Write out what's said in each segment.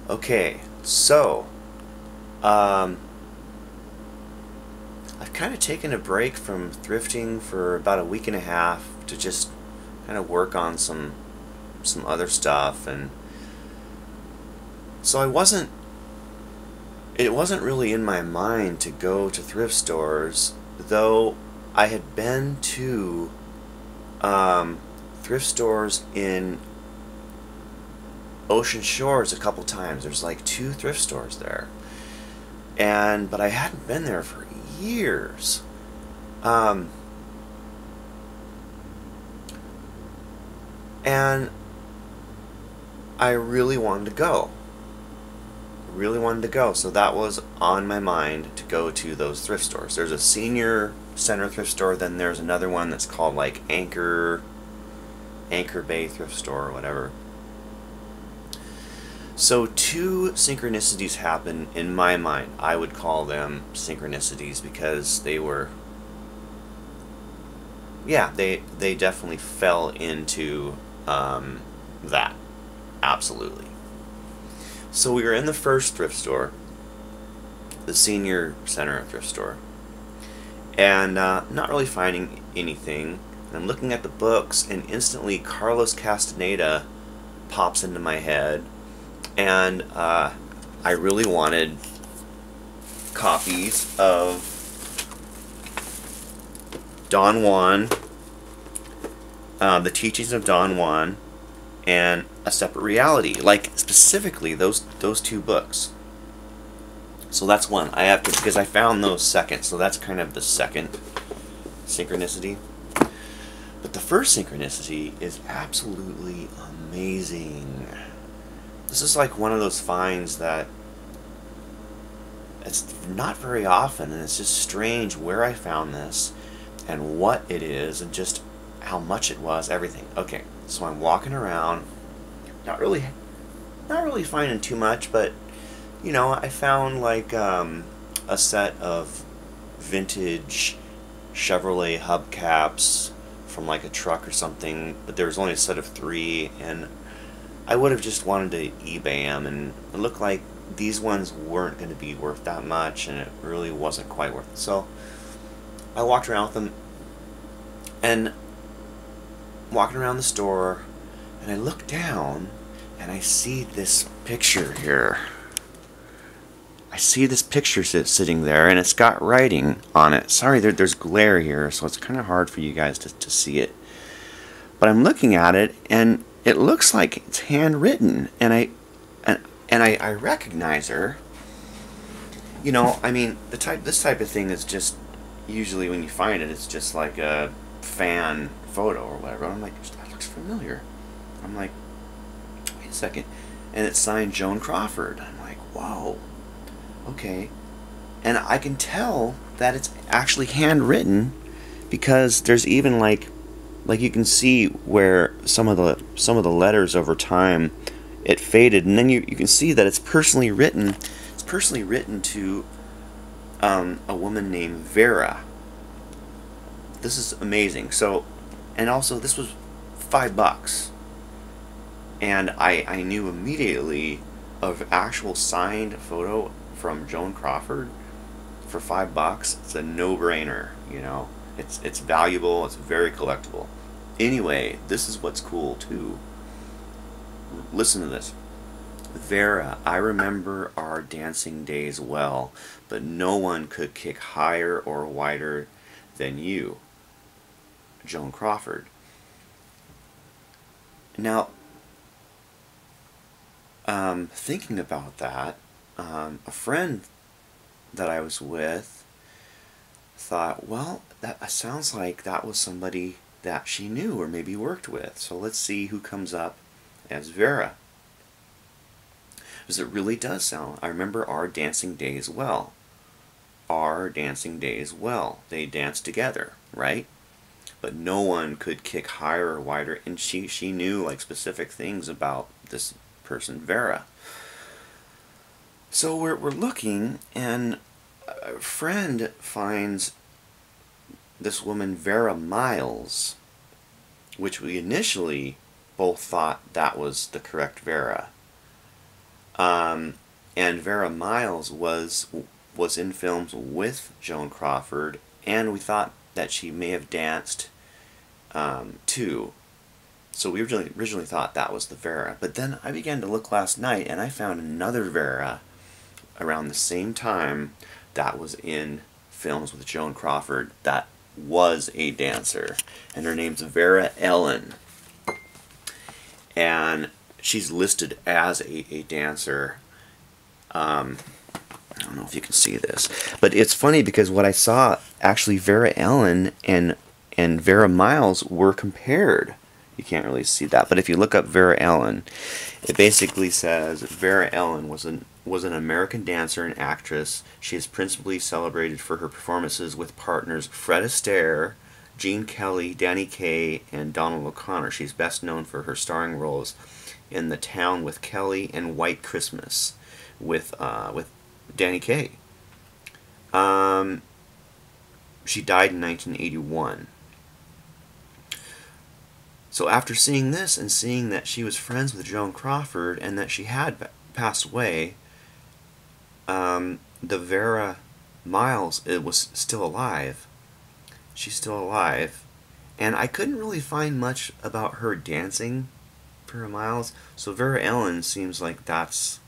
Okay, so um, I've kind of taken a break from thrifting for about a week and a half to just kind of work on some other stuff, and so it wasn't really in my mind to go to thrift stores, though I had been to thrift stores in Ocean Shores a couple times. There's like two thrift stores there, but I hadn't been there for years. Um, and I really wanted to go. Really wanted to go, so that was on my mind to go to those thrift stores. There's a senior center thrift store, then there's another one that's called like Anchor Bay thrift store or whatever. So two synchronicities happen in my mind. I would call them synchronicities because they were, yeah, they definitely fell into that. Absolutely. So we were in the first thrift store, the senior center thrift store, and not really finding anything. And I'm looking at the books, and instantly Carlos Castaneda pops into my head, and I really wanted copies of Don Juan, the teachings of Don Juan, and A Separate Reality, like specifically those two books. So that's one I have to, because I found those second, so that's kind of the second synchronicity. But the first synchronicity is absolutely amazing. This is like one of those finds that it's not very often, and it's just strange where I found this and what it is and just how much it was, everything. Okay, so I'm walking around, not really finding too much, but you know, I found like a set of vintage Chevrolet hubcaps from like a truck or something, but there was only a set of 3, and I would have just wanted to eBay them, and it looked like these ones weren't going to be worth that much, and it really wasn't quite worth it. So I walked around with them, and walking around the store, and I look down and I see this picture here. I see this picture sitting there, and it's got writing on it. Sorry, there's glare here, so it's kind of hard for you guys to see it. But I'm looking at it, and it looks like it's handwritten, and I recognize her. You know, I mean, this type of thing is just usually when you find it, it's just like a fan photo or whatever. I'm like, that looks familiar. I'm like, wait a second, and it's signed Joan Crawford. I'm like, whoa, okay, and I can tell that it's actually handwritten because there's even like you can see where some of the letters over time it faded, and then you can see that it's personally written. It's personally written to a woman named Vera. This is amazing. So, and also this was $5, and I knew immediately of actual signed photo from Joan Crawford for $5. It's a no-brainer, you know. It's valuable. It's very collectible. Anyway, this is what's cool too. Listen to this. Vera, I remember our dancing days well, but no one could kick higher or wider than you, Joan Crawford. Now, thinking about that, a friend that I was with thought, well, that sounds like that was somebody that she knew or maybe worked with. So let's see who comes up as Vera. Because it really does sound, I remember our dancing days well. Our dancing days well. They danced together, right? But no one could kick higher or wider, and she knew like specific things about this person, Vera. So we're looking, and a friend finds this woman Vera Miles, which we initially both thought that was the correct Vera. And Vera Miles was in films with Joan Crawford, and we thought that she may have danced too. So we originally thought that was the Vera. But then I began to look last night, and I found another Vera around the same time that was in films with Joan Crawford that was a dancer. And her name's Vera Ellen. And she's listed as a dancer. I don't know if you can see this, but it's funny because what I saw, actually Vera Ellen and Vera Miles were compared. You can't really see that, but if you look up Vera Ellen, it basically says Vera Ellen was an American dancer and actress. She is principally celebrated for her performances with partners Fred Astaire, Gene Kelly, Danny Kaye, and Donald O'Connor. She's best known for her starring roles in The Town with Kelly and White Christmas with Danny Kaye. She died in 1981. So after seeing this and seeing that she was friends with Joan Crawford and that she had passed away, the Vera Miles was still alive. She's still alive. And I couldn't really find much about her dancing, Vera Miles. So Vera Ellen seems like that's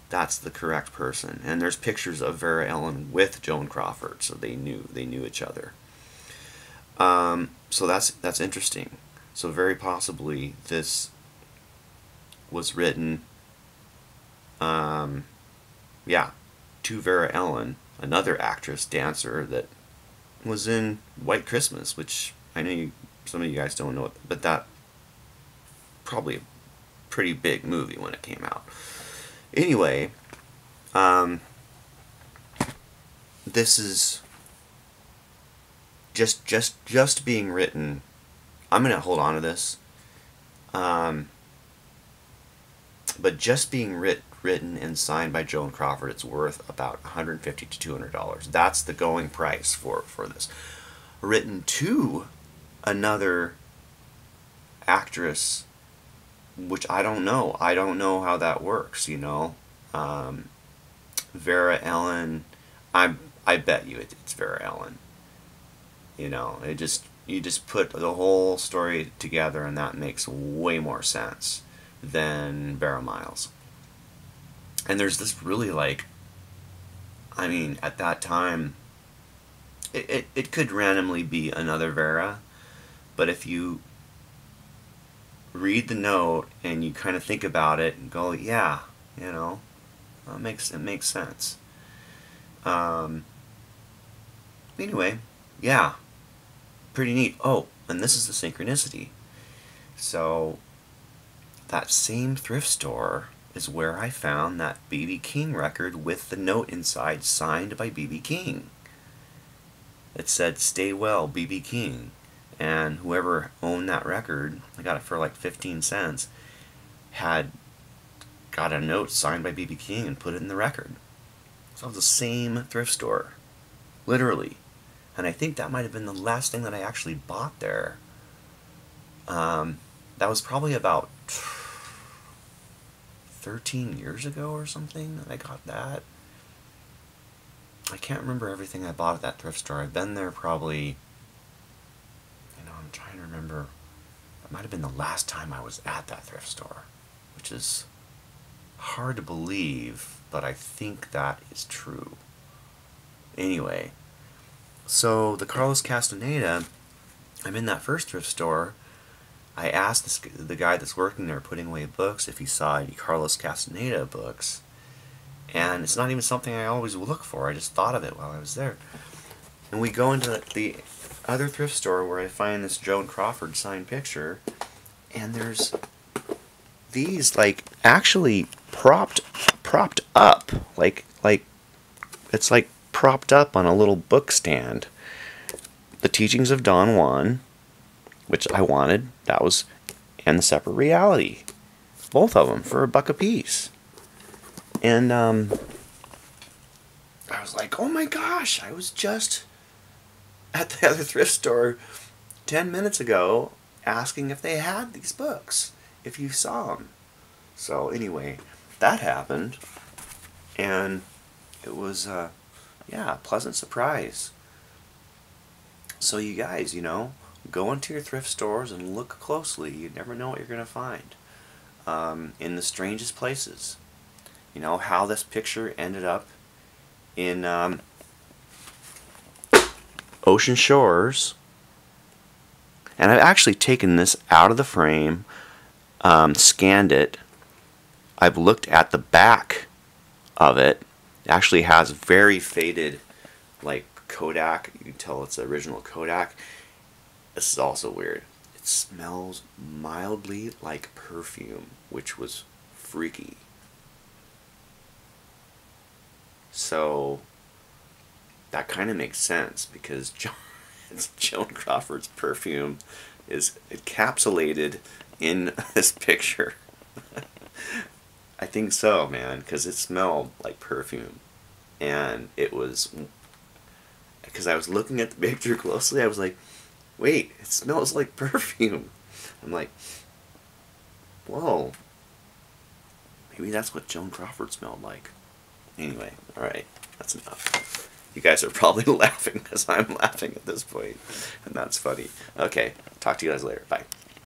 the correct person. And there's pictures of Vera Ellen with Joan Crawford, so they knew each other. So that's interesting. So very possibly this was written, yeah, to Vera Ellen, another actress, dancer that was in White Christmas, which I know some of you guys don't know, but that probably a pretty big movie when it came out. Anyway, this is just being written. I'm gonna hold on to this, but just being written and signed by Joan Crawford, it's worth about $150 to $200. That's the going price for this. Written to another actress, which I don't know. I don't know how that works, you know. Vera Ellen, I bet you it's Vera Ellen. You know, you just put the whole story together and that makes way more sense than Vera Miles. And there's this really, like, I mean, at that time, it could randomly be another Vera, but if you read the note and you kind of think about it and go, yeah, you know, it makes sense. Anyway, yeah, pretty neat. Oh, and this is the synchronicity. So that same thrift store is where I found that B.B. King record with the note inside signed by B.B. King. It said, "Stay well, B.B. King." And whoever owned that record, I got it for like 15 cents, had got a note signed by B.B. King and put it in the record. So it was the same thrift store. Literally. And I think that might have been the last thing that I actually bought there. That was probably about 13 years ago or something that I got that. I can't remember everything I bought at that thrift store. I've been there probably, you know, I'm trying to remember. It might have been the last time I was at that thrift store, which is hard to believe, but I think that is true. Anyway, so the Carlos Castaneda, I'm in that first thrift store. I asked the guy that's working there putting away books if he saw any Carlos Castaneda books. And it's not even something I always look for. I just thought of it while I was there. And we go into the other thrift store where I find this Joan Crawford signed picture. And there's these, like, actually propped up. Like it's like propped up on a little book stand. The Teachings of Don Juan, which I wanted, that was, and The Separate Reality. Both of them for $1 a piece. And I was like, oh my gosh, I was just at the other thrift store 10 minutes ago asking if they had these books, if you saw them. So anyway, that happened, and it was, yeah, a pleasant surprise. So you guys, you know, go into your thrift stores and look closely. You never know what you're going to find in the strangest places. You know, how this picture ended up in Ocean Shores. And I've actually taken this out of the frame, scanned it. I've looked at the back of it. It actually has very faded, like, Kodak. You can tell it's the original Kodak. This is also weird. It smells mildly like perfume, which was freaky. So that kind of makes sense because Joan Crawford's perfume is encapsulated in this picture. I think so, man, because it smelled like perfume. And it was, because I was looking at the picture closely, I was like, wait, it smells like perfume. I'm like, whoa, maybe that's what Joan Crawford smelled like. Anyway, alright, that's enough. You guys are probably laughing because I'm laughing at this point, and that's funny. Okay, talk to you guys later. Bye.